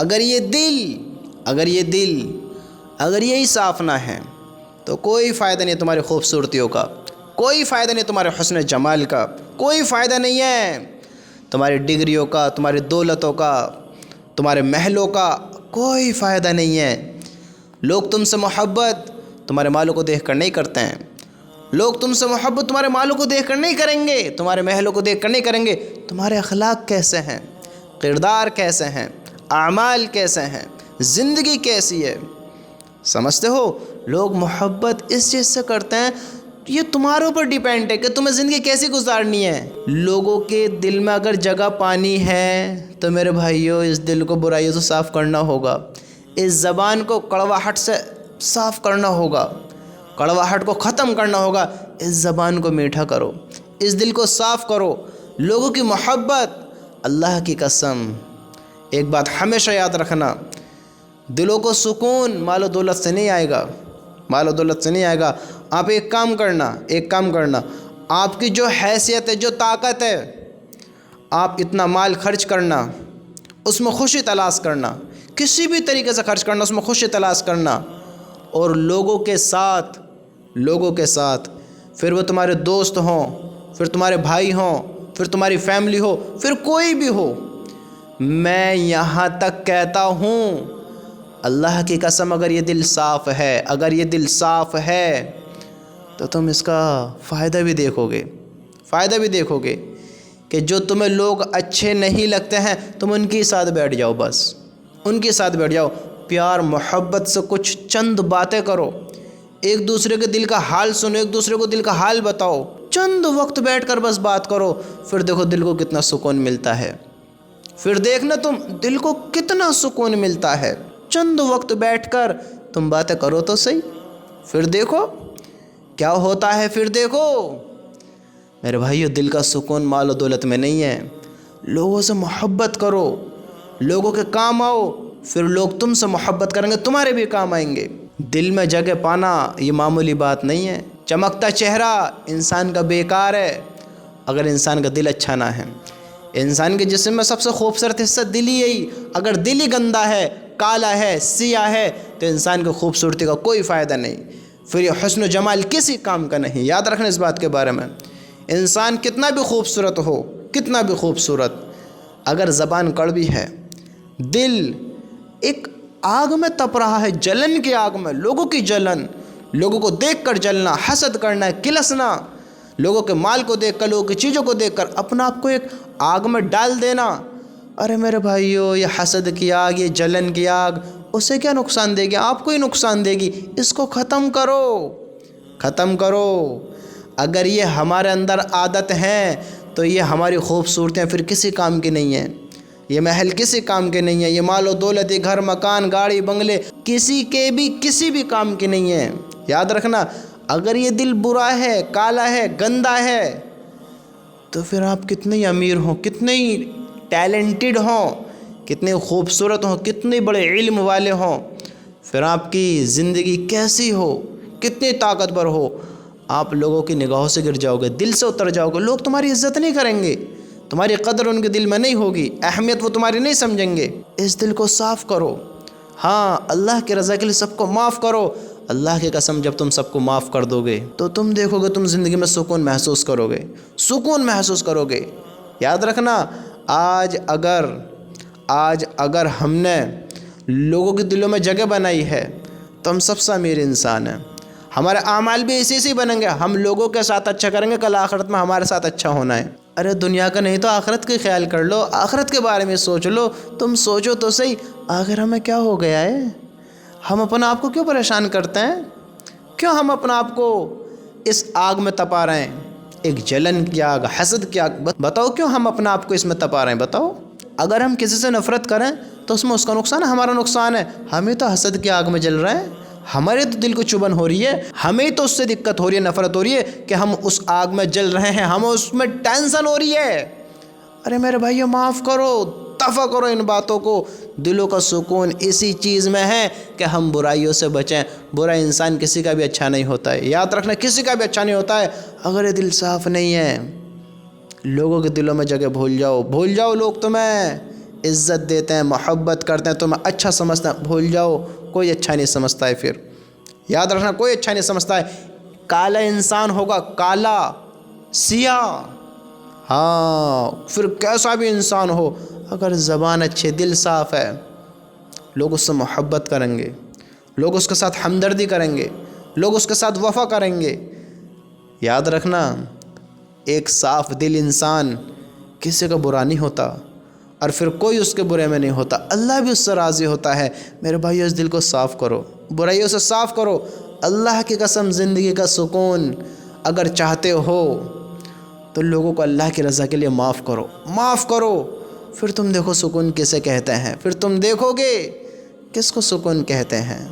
اگر یہی صاف نہ ہے تو کوئی فائدہ نہیں تمہاری خوبصورتیوں کا، کوئی فائدہ نہیں تمہارے حسن جمال کا، کوئی فائدہ نہیں ہے تمہاری ڈگریوں کا، تمہاری دولتوں کا، تمہارے محلوں کا، کوئی فائدہ نہیں ہے۔ لوگ تم سے محبت تمہارے مالوں کو دیکھ کر نہیں کرتے ہیں، لوگ تم سے محبت تمہارے مالوں کو دیکھ کر نہیں کریں گے، تمہارے محلوں کو دیکھ کر نہیں کریں گے، تمہارے اخلاق کیسے ہیں، کردار کیسے ہیں، اعمال کیسے ہیں، زندگی کیسی ہے، سمجھتے ہو؟ لوگ محبت اس چیز سے کرتے ہیں، یہ تمہارے اوپر ڈیپینڈ ہے کہ تمہیں زندگی کیسی گزارنی ہے۔ لوگوں کے دل میں اگر جگہ پانی ہے تو میرے بھائیوں اس دل کو برائیوں سے صاف کرنا ہوگا، اس زبان کو کڑواہٹ سے صاف کرنا ہوگا، کڑواہٹ کو ختم کرنا ہوگا، اس زبان کو میٹھا کرو، اس دل کو صاف کرو۔ لوگوں کی محبت، اللہ کی قسم ایک بات ہمیشہ یاد رکھنا، دلوں کو سکون مال و دولت سے نہیں آئے گا، مال و دولت سے نہیں آئے گا۔ آپ ایک کام کرنا، آپ کی جو حیثیت ہے، جو طاقت ہے، آپ اتنا مال خرچ کرنا، اس میں خوشی تلاش کرنا، کسی بھی طریقے سے خرچ کرنا، اس میں خوشی تلاش کرنا، اور لوگوں کے ساتھ پھر وہ تمہارے دوست ہوں، پھر تمہارے بھائی ہوں، پھر تمہاری فیملی ہو، پھر کوئی بھی ہو، میں یہاں تک کہتا ہوں اللہ کی قسم اگر یہ دل صاف ہے تو تم اس کا فائدہ بھی دیکھو گے کہ جو تمہیں لوگ اچھے نہیں لگتے ہیں تم ان کے ساتھ بیٹھ جاؤ، بس ان کے ساتھ بیٹھ جاؤ، پیار محبت سے کچھ چند باتیں کرو، ایک دوسرے کے دل کا حال سنو، ایک دوسرے کو دل کا حال بتاؤ، چند وقت بیٹھ کر بس بات کرو، پھر دیکھو دل کو کتنا سکون ملتا ہے، پھر دیکھنا تم دل کو کتنا سکون ملتا ہے۔ چند وقت بیٹھ کر تم باتیں کرو تو صحیح، پھر دیکھو کیا ہوتا ہے، پھر دیکھو میرے بھائیو دل کا سکون مال و دولت میں نہیں ہے۔ لوگوں سے محبت کرو، لوگوں کے کام آؤ، پھر لوگ تم سے محبت کریں گے، تمہارے بھی کام آئیں گے۔ دل میں جگہ پانا یہ معمولی بات نہیں ہے۔ چمکتا چہرہ انسان کا بیکار ہے اگر انسان کا دل اچھا نہ ہے۔ انسان کے جسم میں سب سے خوبصورت حصہ دل ہی یہی، اگر دل ہی گندا ہے، کالا ہے، سیاہ ہے تو انسان کی خوبصورتی کا کوئی فائدہ نہیں، پھر یہ حسن و جمال کسی کام کا نہیں۔ یاد رکھنا اس بات کے بارے میں، انسان کتنا بھی خوبصورت ہو، کتنا بھی خوبصورت، اگر زبان کڑوی ہے، دل ایک آگ میں تپ رہا ہے، جلن کی آگ میں، لوگوں کی جلن، لوگوں کو دیکھ کر جلنا، حسد کرنا، کلسنا، لوگوں کے مال کو دیکھ کر، لوگوں کی چیزوں کو دیکھ کر اپنا آپ کو ایک آگ میں ڈال دینا، ارے میرے بھائیو یہ حسد کی آگ، یہ جلن کی آگ اسے کیا نقصان دے گی؟ آپ کو ہی نقصان دے گی۔ اس کو ختم کرو۔ اگر یہ ہمارے اندر عادت ہے تو یہ ہماری خوبصورتیاں پھر کسی کام کی نہیں ہیں، یہ محل کسی کام کے نہیں ہیں، یہ مال و دولت، یہ گھر مکان گاڑی بنگلے کسی بھی کام کی نہیں ہیں۔ یاد رکھنا اگر یہ دل برا ہے، کالا ہے، گندا ہے تو پھر آپ کتنے ہی امیر ہوں، کتنے ہی ٹیلنٹڈ ہوں، کتنے خوبصورت ہوں، کتنے بڑے علم والے ہوں، پھر آپ کی زندگی کیسی ہو، کتنی طاقتور ہو، آپ لوگوں کی نگاہوں سے گر جاؤ گے، دل سے اتر جاؤ گے، لوگ تمہاری عزت نہیں کریں گے، تمہاری قدر ان کے دل میں نہیں ہوگی، اہمیت وہ تمہاری نہیں سمجھیں گے۔ اس دل کو صاف کرو، ہاں اللہ کی رضا کے لیے سب کو معاف کرو۔ اللہ کی قسم جب تم سب کو معاف کر دو گے تو تم دیکھو گے تم زندگی میں سکون محسوس کرو گے۔ یاد رکھنا آج اگر ہم نے لوگوں کے دلوں میں جگہ بنائی ہے تو ہم سب سے امیر انسان ہیں، ہمارے اعمال بھی اسی بنیں گے، ہم لوگوں کے ساتھ اچھا کریں گے، کل آخرت میں ہمارے ساتھ اچھا ہونا ہے۔ ارے دنیا کا نہیں تو آخرت کا خیال کر لو، آخرت کے بارے میں سوچ لو، تم سوچو تو صحیح آخر ہمیں کیا ہو گیا ہے، ہم اپنا آپ کو کیوں پریشان کرتے ہیں، کیوں ہم اپنا آپ کو اس آگ میں تپا رہے ہیں، ایک جلن کی آگ، حسد کی آگ، بتاؤ کیوں ہم اپنا آپ کو اس میں تپا رہے ہیں، بتاؤ۔ اگر ہم کسی سے نفرت کریں تو اس میں اس کا نقصان ہے، ہمارا نقصان ہے، ہمیں تو حسد کی آگ میں جل رہے ہیں، ہمارے تو دل کو چبھن ہو رہی ہے، ہمیں تو اس سے دقت ہو رہی ہے، نفرت ہو رہی ہے کہ ہم اس آگ میں جل رہے ہیں، ہمیں اس میں ٹینشن ہو رہی ہے۔ ارے میرے بھائیو معاف کرو، دفع کرو ان باتوں کو۔ دلوں کا سکون اسی چیز میں ہے کہ ہم برائیوں سے بچیں، برا انسان کسی کا بھی اچھا نہیں ہوتا ہے، یاد رکھنا کسی کا بھی اچھا نہیں ہوتا ہے اگر یہ دل صاف نہیں ہے۔ لوگوں کے دلوں میں جگہ بھول جاؤ لوگ تمہیں عزت دیتے ہیں، محبت کرتے ہیں، تمہیں اچھا سمجھتے ہیں، بھول جاؤ کوئی اچھا نہیں سمجھتا ہے۔ پھر یاد رکھنا کوئی اچھا نہیں سمجھتا ہے۔ کالا انسان ہوگا، کالا سیاہ، ہاں پھر کیسا بھی انسان ہو، اگر زبان اچھے، دل صاف ہے، لوگ اس سے محبت کریں گے، لوگ اس کے ساتھ ہمدردی کریں گے، لوگ اس کے ساتھ وفا کریں گے۔ یاد رکھنا ایک صاف دل انسان کسی کا برا نہیں ہوتا، اور پھر کوئی اس کے برے میں نہیں ہوتا، اللہ بھی اس سے راضی ہوتا ہے۔ میرے بھائیو اس دل کو صاف کرو، برائیوں سے صاف کرو۔ اللہ کی قسم زندگی کا سکون اگر چاہتے ہو تو لوگوں کو اللہ کی رضا کے لیے معاف کرو، معاف کرو، پھر تم دیکھو سکون کسے کہتے ہیں، پھر تم دیکھو گے کس کو سکون کہتے ہیں۔